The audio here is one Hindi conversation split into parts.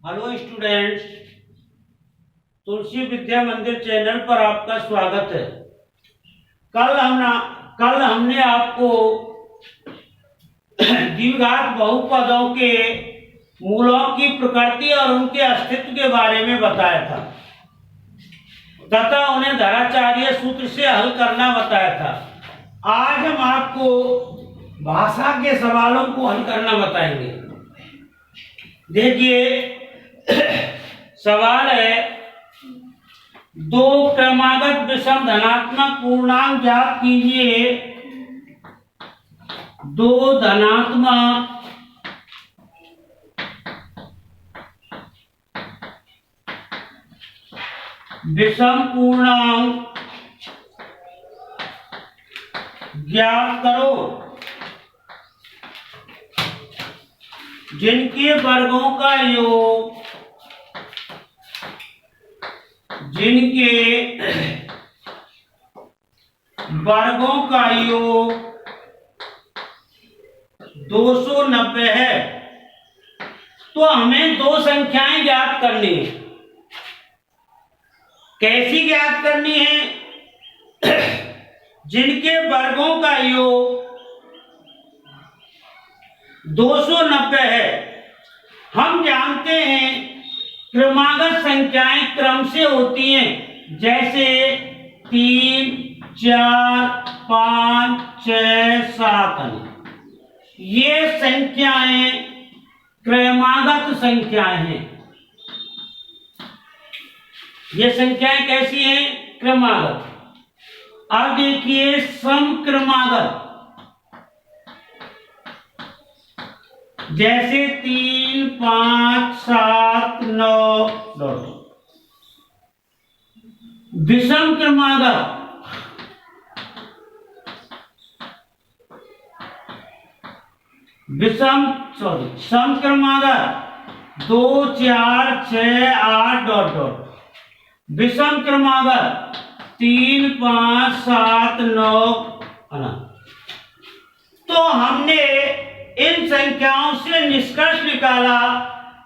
हेलो स्टूडेंट्स, तुलसी विद्या मंदिर चैनल पर आपका स्वागत है। कल हमने आपको द्विघात बहुपदों के मूलों की प्रकृति और उनके अस्तित्व के बारे में बताया था तथा उन्हें धराचार्य सूत्र से हल करना बताया था। आज हम आपको भाषा के सवालों को हल करना बताएंगे। देखिए, सवाल है, दो क्रमागत विषम धनात्मक पूर्णांक ज्ञात कीजिए। दो धनात्मक विषम पूर्णांक ज्ञात करो जिनके वर्गों का योग वर्गों का योग 290 है। तो हमें दो संख्याएं ज्ञात करनी है। कैसी ज्ञात करनी है? जिनके वर्गों का योग 290 है। हम जानते हैं क्रमागत संख्याएं क्रम से होती हैं, जैसे 3, 4, 5, 6, 7। ये संख्याएं क्रमागत संख्याएं हैं। ये संख्याएं कैसी हैं? क्रमागत। अब देखिए समक्रमागत, जैसे 3, 5, 7, 9। विषम क्रमागत, समक्रमागत 2, 4, 6, 8 विषम क्रमागत 3, 5, 7, 9। तो हमने इन संख्याओं से निष्कर्ष निकाला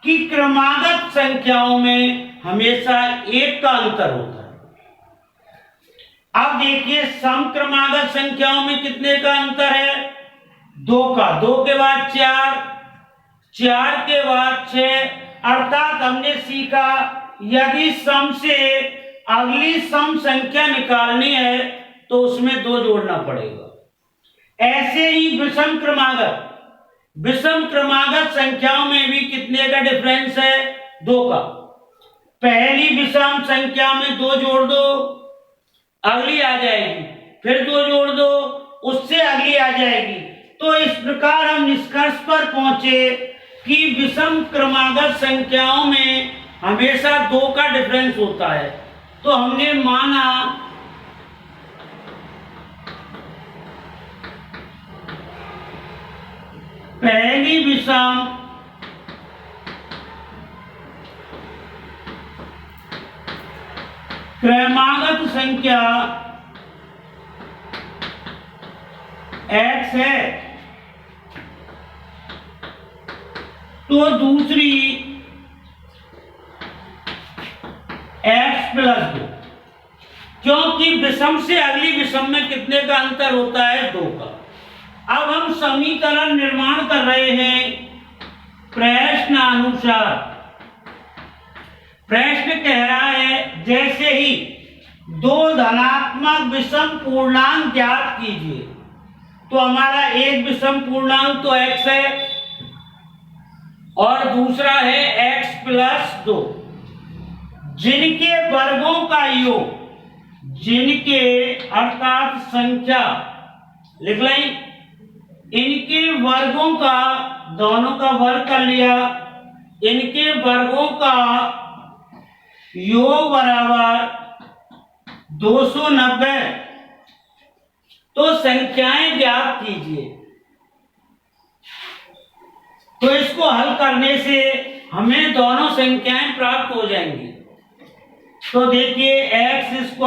कि क्रमागत संख्याओं में हमेशा एक का अंतर होता है। अब देखिए, समक्रमागत संख्याओं में कितने का अंतर है? 2 का। 2 के बाद 4, 4 के बाद 6। अर्थात हमने सीखा, यदि सम से अगली सम संख्या निकालनी है तो उसमें 2 जोड़ना पड़ेगा। ऐसे ही विषम क्रमागत संख्याओं में भी कितने का डिफरेंस है? 2 का। पहली विषम संख्या में 2 जोड़ दो, अगली आ जाएगी, फिर 2 जोड़ दो, उससे अगली आ जाएगी। तो इस प्रकार हम निष्कर्ष पर पहुंचे कि विषम क्रमागत संख्याओं में हमेशा 2 का डिफरेंस होता है। तो हमने माना पहली विषम क्रमागत संख्या x है, तो दूसरी x + 2, क्योंकि विषम से अगली विषम में कितने का अंतर होता है? 2 का। अब हम समीकरण निर्माण कर रहे हैं प्रश्नानुसार। प्रश्न कह रहा है, जैसे ही 2 धनात्मक विषम पूर्णांक ज्ञात कीजिए। तो हमारा एक विषम पूर्णांक तो x है और दूसरा है x + 2, जिनके वर्गों का योग, अर्थात संख्या लिख लें, इनके वर्गों का, दोनों का वर्ग कर लिया, इनके वर्गों का योग बराबर 290। तो संख्याएं ज्ञात कीजिए। तो इसको हल करने से हमें दोनों संख्याएं प्राप्त हो जाएंगी। तो देखिए, x² +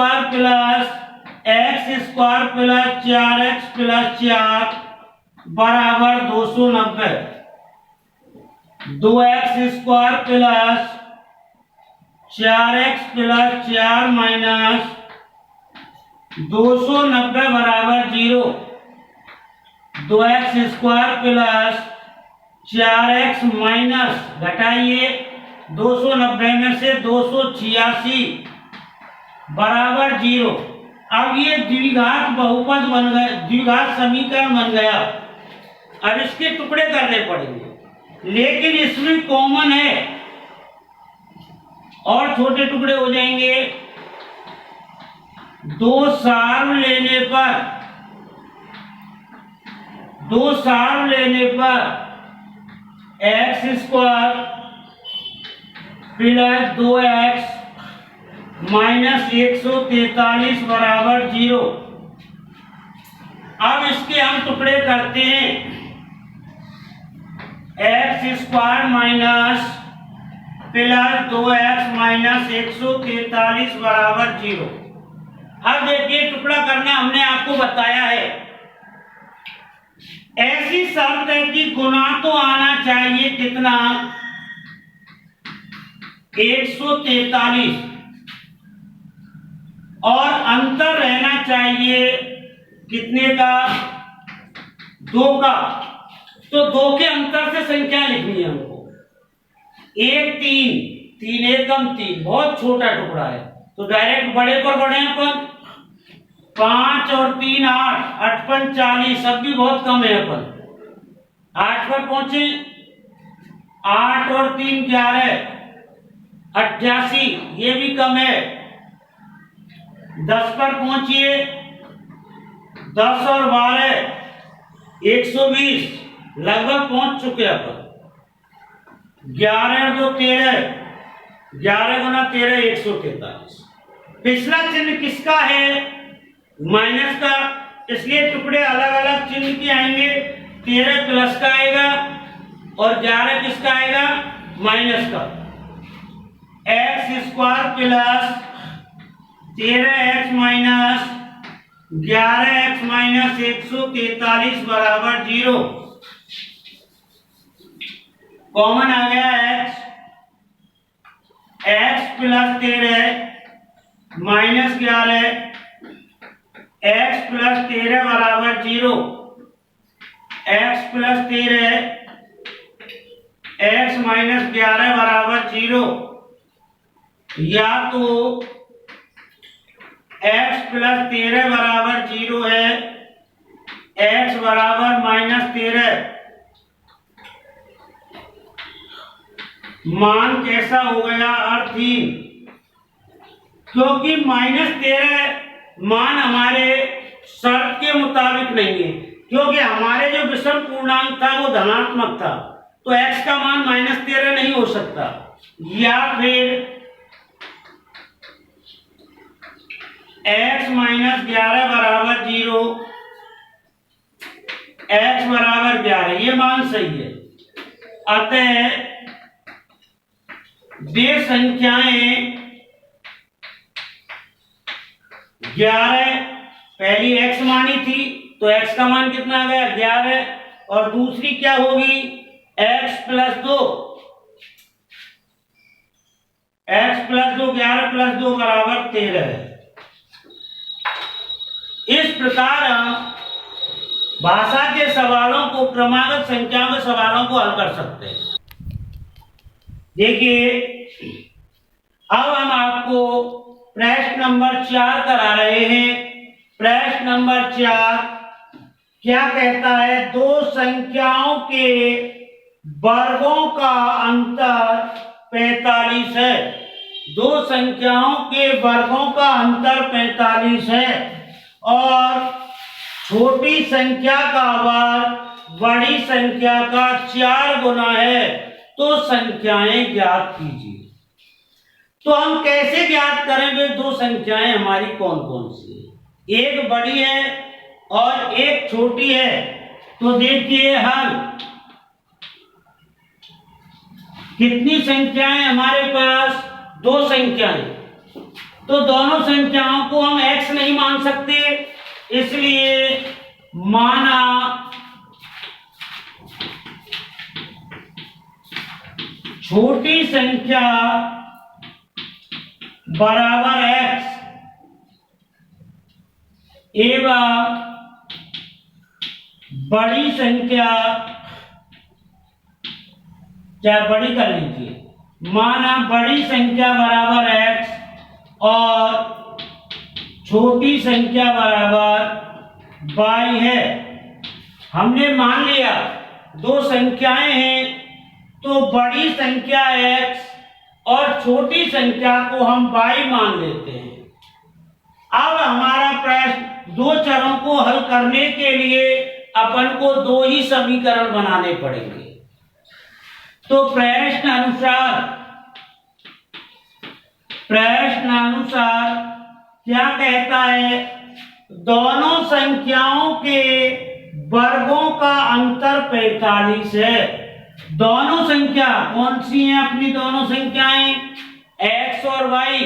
4x + 4 बराबर 290। 2x² plus 4x plus 4 minus 290 बराबर 0। 2x² प्लस 4x माइनस घटाइए 290 में से 286 बराबर 0। अब ये द्विघात बहुपद बन गए, द्विघात समीकरण बन गया। अब इसके टुकड़े करने पड़ेंगे, लेकिन इसमें कॉमन है और छोटे टुकड़े हो जाएंगे। 2 सार्व लेने पर x² प्लस 2x माइनस 143 बराबर 0। अब इसके हम टुकड़े करते हैं। x² minus plus 2x minus 143 बराबर 0। अब देखिए टुकड़ा करना हमने आपको बताया है। ऐसी शर्त है कि गुना तो आना चाहिए कितना, 143, और अंतर रहना चाहिए कितने का, 2 का। तो 2 के अंतर से संख्या लिखनी है हमको। 1 3, 3 एकम 3, बहुत छोटा टुकड़ा है तो डायरेक्ट बड़े पर बढ़े अपन। 5 और 3 8, 8 पंच 40, अब भी बहुत कम है अपन। 8 पर पहुंचे, 8 और 3 11, 88, ये भी कम है। 10 पर पहुंचिए, 10 और 12, 120, लगभग पहुंच चुके अपन। 11 और 2 13, 11 गुना 13 143। पिछला चिन्ह किसका है, माइनस का, इसलिए टुकड़े अलग अलग चिन्ह के आएंगे। 13 प्लस का आएगा और 11 किसका आएगा, माइनस का। x² plus 13x minus 11x minus 143 बराबर 0। कॉमन आ गया x plus 13 minus 11, x plus 13 बराबर 0। x प्लस 13 x माइनस 11 बराबर 0। या तो x प्लस 13 बराबर 0 है, x बराबर माइनस 13। मान कैसा हो गया, अर्थहीन, क्योंकि -13 मान हमारे शर्त के मुताबिक नहीं है, क्योंकि हमारे जो विषम पूर्णांक था वो धनात्मक था, तो x का मान -13 नहीं हो सकता। या फिर x माइनस 11 बराबर 0, x बराबर 11, ये मान सही है। अतः वे संख्याएं 11, पहली x मानी थी तो x का मान कितना आ गया, 11, और दूसरी क्या होगी, x plus 2, x plus 2, 11 plus 2 बराबर 13 है। इस प्रकार हम भाषा के सवालों को, क्रमागत संख्याओं के सवालों को हल कर सकते हैं। देखिए अब हम आपको प्रश्न नंबर 4 करा रहे हैं। प्रश्न नंबर 4 क्या कहता है, दो संख्याओं के वर्गों का अंतर 45 है। दो संख्याओं के वर्गों का अंतर 45 है और छोटी संख्या का वर्ग बड़ी संख्या का 4 गुना है, तो संख्याएं ज्ञात कीजिए। तो हम कैसे ज्ञात करेंगे, दो संख्याएं हमारी कौन कौन सी है, एक बड़ी है और एक छोटी है। तो देखिए हम कितनी संख्याएं हमारे पास, दो संख्याएं, तो दोनों संख्याओं को हम x नहीं मान सकते, इसलिए माना छोटी संख्या बराबर x एवं बड़ी संख्या, क्या बड़ी कर लीजिए, माना बड़ी संख्या बराबर x और छोटी संख्या बराबर y है। हमने मान लिया दो संख्याएं हैं, तो बड़ी संख्या x और छोटी संख्या को हम y मान लेते हैं। अब हमारा प्रश्न, दो चरों को हल करने के लिए अपन को दो ही समीकरण बनाने पड़ेंगे। तो प्रश्न अनुसार क्या कहता है, दोनों संख्याओं के वर्गों का अंतर 45 है। दोनों संख्या कौन सी हैं अपनी दोनों संख्याएं, x और y,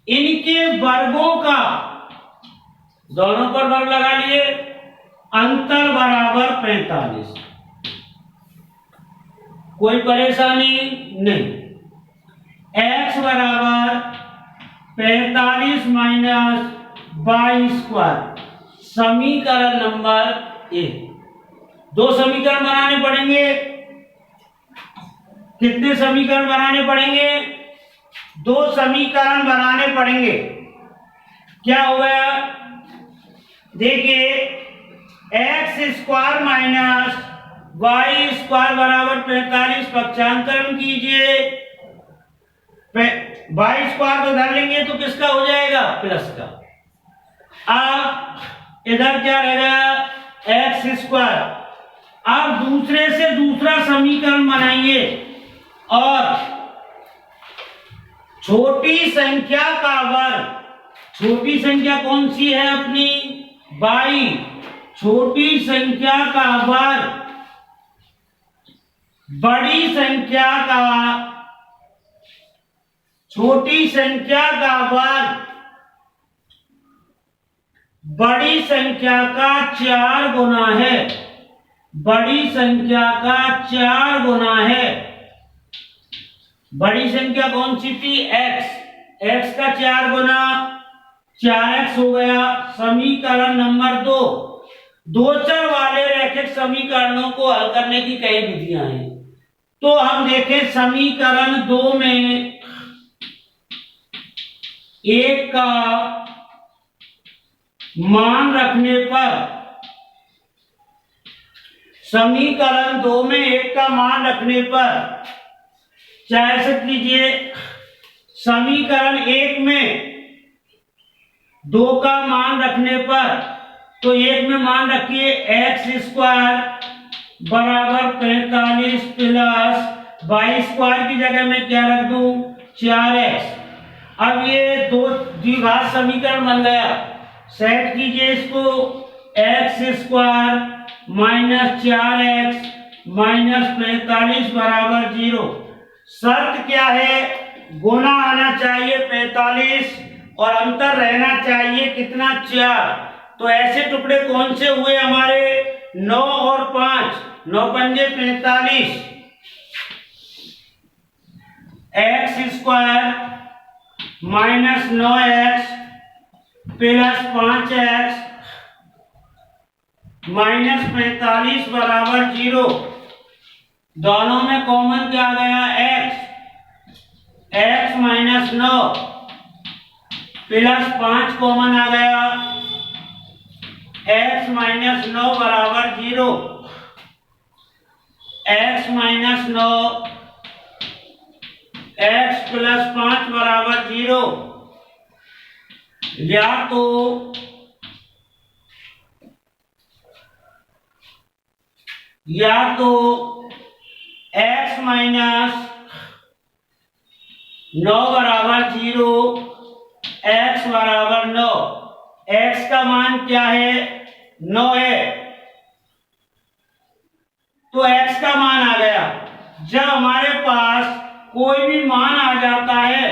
इनके वर्गों का, दोनों पर वर्ग लगा लिए, अंतर बराबर 45। कोई परेशानी नहीं। x बराबर 45 माइनस y², समीकरण नंबर 1। दो समीकरण बनाने पड़ेंगे। कितने समीकरण बनाने पड़ेंगे, दो समीकरण बनाने पड़ेंगे। क्या हो गया, देखिए x² माइनस y² बराबर 45, पक्षांतरण कीजिए, y² को धर लेंगे तो किसका हो जाएगा, प्लस का। अब इधर क्या रहेगा, x²। अब दूसरे से दूसरा समीकरण बनाइए और छोटी संख्या का वर्ग, छोटी संख्या कौन सी है अपनी, y, छोटी संख्या का वर्ग बड़ी संख्या का, छोटी संख्या का वर्ग बड़ी संख्या का 4 गुना है, बड़ी संख्या का 4 गुना है। बड़ी संख्या कौन सी थी, x का 4 गुना 4x हो गया। समीकरण नंबर 2। दो चर वाले रैखिक समीकरणों को हल करने की कई विधियां हैं। तो हम देखें समीकरण 2 में 1 का मान रखने पर, समीकरण 2 में 1 का मान रखने पर, चाहे से कीजिए, समीकरण 1 में 2 का मान रखने पर, तो 1 में मान रखिए x² बराबर 45 प्लस y² की जगह में क्या रख दूं, 4x। अब ये दो द्विघात समीकरण बन गया। सेट कीजिए इसको, x² माइनस 4x माइनस 45 बराबर 0। शर्त क्या है, गुना आना चाहिए 45 और अंतर रहना चाहिए कितना, 4। तो ऐसे टुकड़े कौन से हुए हमारे, 9 और 5, 9 पंजे 45, x² minus 9x plus 5x minus 45 बराबर 0। दोनों में कॉमन क्या गया, x माइनस 9 प्लस 5 कॉमन आ गया, x माइनस 9 बराबर 0। x माइनस 9 x प्लस 5 बराबर 0। या तो x माइनस 9 बराबर 0, x बराबर 9। x का मान क्या है, 9 है, तो x का मान आ गया। जब हमारे पास कोई भी मान आ जाता है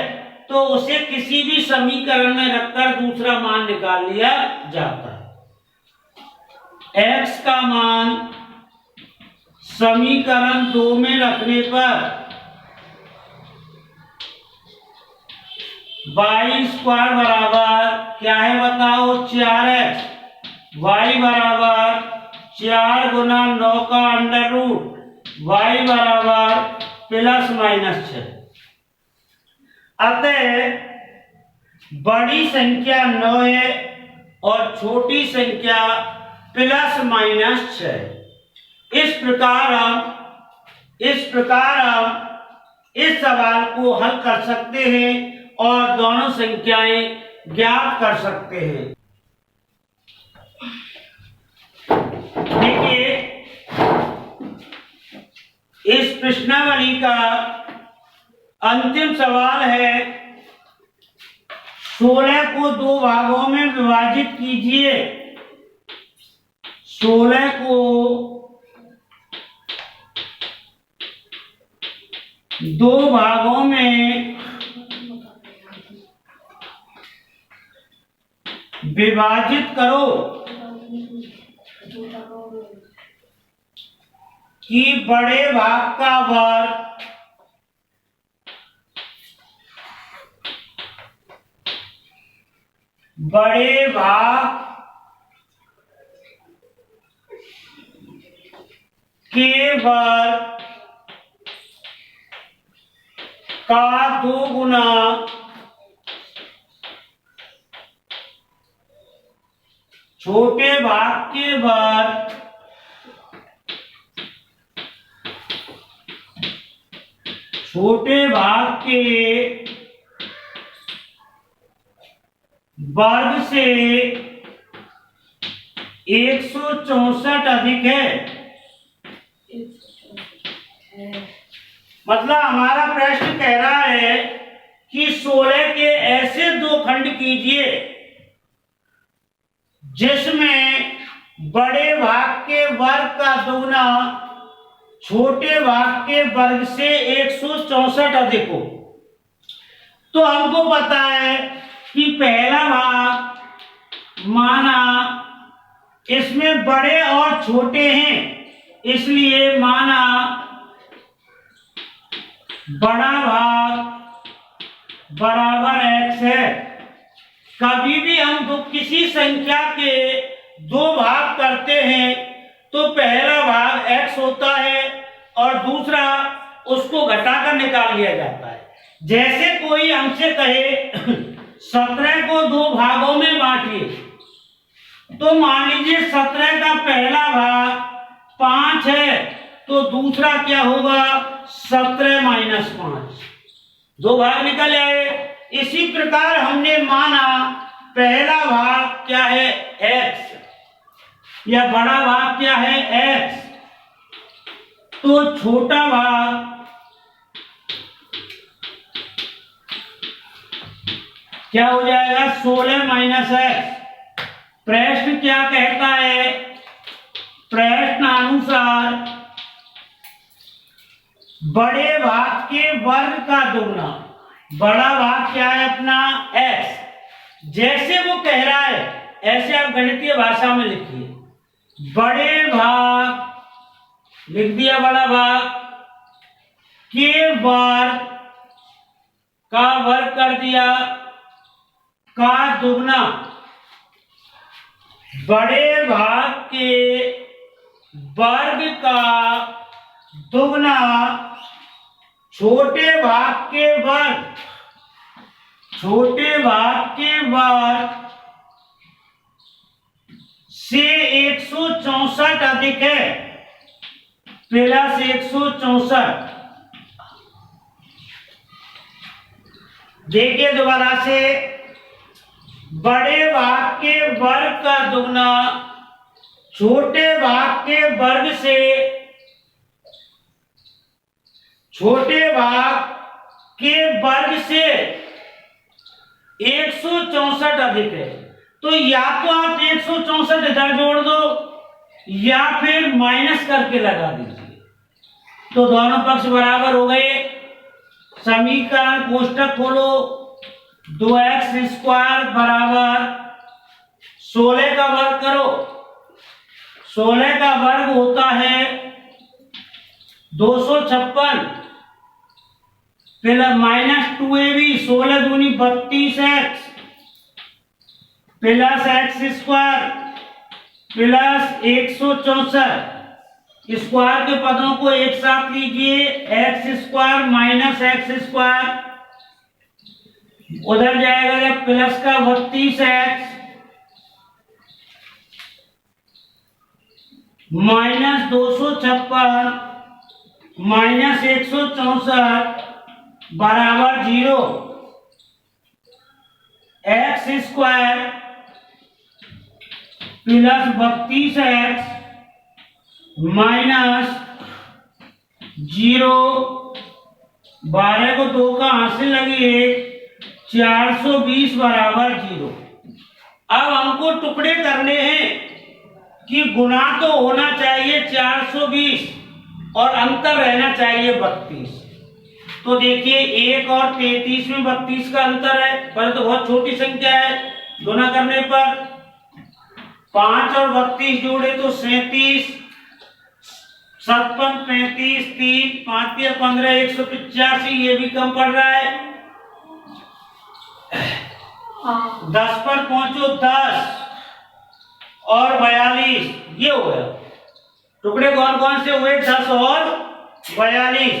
तो उसे किसी भी समीकरण में रखकर दूसरा मान निकाल लिया जाता है। x का मान समीकरण 2 में रखने पर वाई स्क्वायर बराबर क्या है बताओ 4x, y बराबर 4 गुना 9 का अंडर रूट, y बराबर प्लस माइनस 6। अतः बड़ी संख्या 9 है और छोटी संख्या प्लस माइनस 6। इस प्रकार हम इस सवाल को हल कर सकते हैं और दोनों संख्याएं ज्ञात कर सकते हैं। देखिए इस प्रश्नावली का अंतिम सवाल है 16 को 2 भागों में विभाजित कीजिए। 16 को 2 भागों में विभाजित करो कि बड़े भाग का वर्ग बड़े भाग के वर्ग का 2 गुना छोटे भाग के वर्ग छोटे भाग के वर्ग से 164 अधिक है। मतलब हमारा प्रश्न कह रहा है कि 16 के ऐसे 2 खंड कीजिए जिसमें बड़े भाग के वर्ग का दुगना छोटे भाग के वर्ग से 164 अधिक हो। तो हमको पता है कि पहला भाग माना इसमें बड़े और छोटे हैं, इसलिए माना बड़ा भाग बराबर x है। कभी भी हम किसी संख्या के 2 भाग करते हैं तो पहला भाग x होता है और दूसरा उसको घटाकर निकाल लिया जाता है। जैसे कोई हमसे कहे 17 को 2 भागों में बांटिए, तो मान लीजिए 17 का पहला भाग 5 है तो दूसरा क्या होगा 17 माइनस 5, 2 भाग निकल आए। इसी प्रकार हमने माना पहला भाग क्या है x या बड़ा भाग क्या है x, तो छोटा भाग क्या हो जाएगा 16 माइनस x। प्रश्न क्या कहता है, प्रश्न अनुसार बड़े भाग के वर्ग का दुगना, बड़ा भाग क्या है अपना x, जैसे वो कह रहा है ऐसे आप गणितीय भाषा में लिखिए। बड़े भाग लिख दिया, बड़ा भाग के वर्ग का वर्ग कर दिया का दुगना बड़े भाग के वर्ग का दुगना छोटे भाग के वर्ग, छोटे भाग के वर्ग से 164 अधिक है, प्लस 164। देखिए दोबारा से, बड़े भाग के वर्ग का दुगना छोटे भाग के वर्ग से, छोटे भाग के वर्ग से 164 अधिक है। तो या तो आप 164 इधर जोड़ दो या फिर माइनस करके लगा दीजिए, तो दोनों पक्ष बराबर हो गए। समीकरण कोष्टक खोलो, 2x स्क्वायर बराबर 16 का वर्ग करो, 16 का वर्ग होता है 256 प्लस -2ab 16 दूनी 32x plus x square plus 164 square के पदों को एक साथ लीजिए, x square minus x square उधर जाएगा जब प्लस का 32x माइनस 256 माइनस 164 बराबर 0। X square plus 32x minus 0, 12 को 2 का हासिल लगी 420 बराबर 0। अब हमको टुकड़े करने हैं कि गुना तो होना चाहिए 420 और अंतर रहना चाहिए 32। तो देखिए 1 और 33 में 32 का अंतर है, पर तो बहुत छोटी संख्या है। गुना करने पर 5 और 32 जोड़े तो 37, 57, 35, 3, 5 या 15, 185। ये भी कम पड़ रहा है। 10 पर पहुंचो 10 और 42, ये हो गया। टुकड़े कौन कौन से हुए? 10 और 42।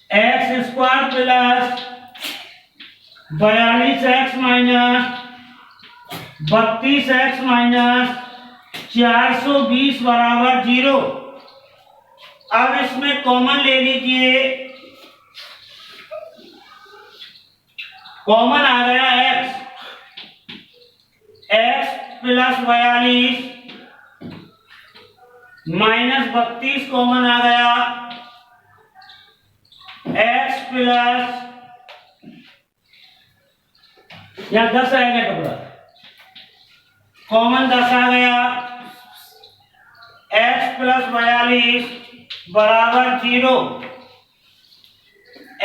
X square plus 42x minus 32x minus 420 बराबर 0। अब इसमें कॉमन ले लीजिए, कॉमन आ गया x प्लस 42 माइनस 32 कॉमन आ गया, x प्लस यहाँ 10 आएगा टुकड़ा, कॉमन 10 आ गया, x प्लस 42 बराबर 0।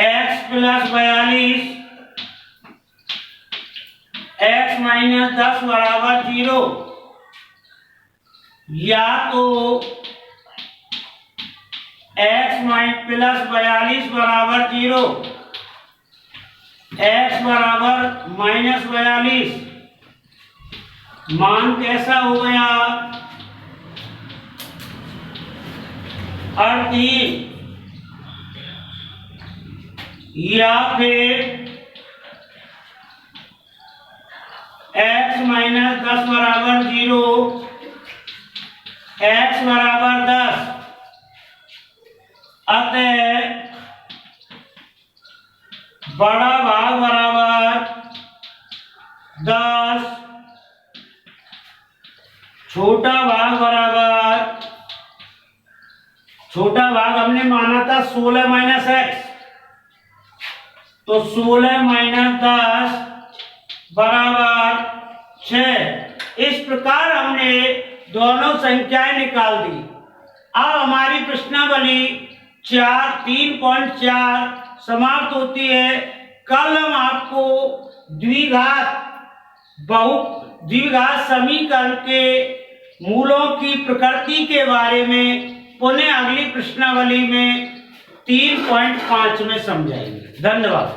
x प्लस 42 x माइनस 10 बराबर 0। या तो x प्लस 42 बराबर 0, x बराबर माइनस 42। मान कैसा हो गया? 38। या फिर x माइनस 10 बराबर 0, x बराबर 10। अतः बड़ा भाग बराबर 10, छोटा भाग बराबर, छोटा भाग हमने माना था 16 माइनस एक्स, तो 16 माइनस 10 बराबर 6। इस प्रकार हमने दोनों संख्याएं निकाल दी। अब हमारी प्रश्नावली 3.4 समाप्त होती है। कल हम आपको द्विघात समीकरण के मूलों की प्रकृति के बारे में पुनः अगली प्रश्नावली में 3.5 में समझाएंगे। धन्यवाद।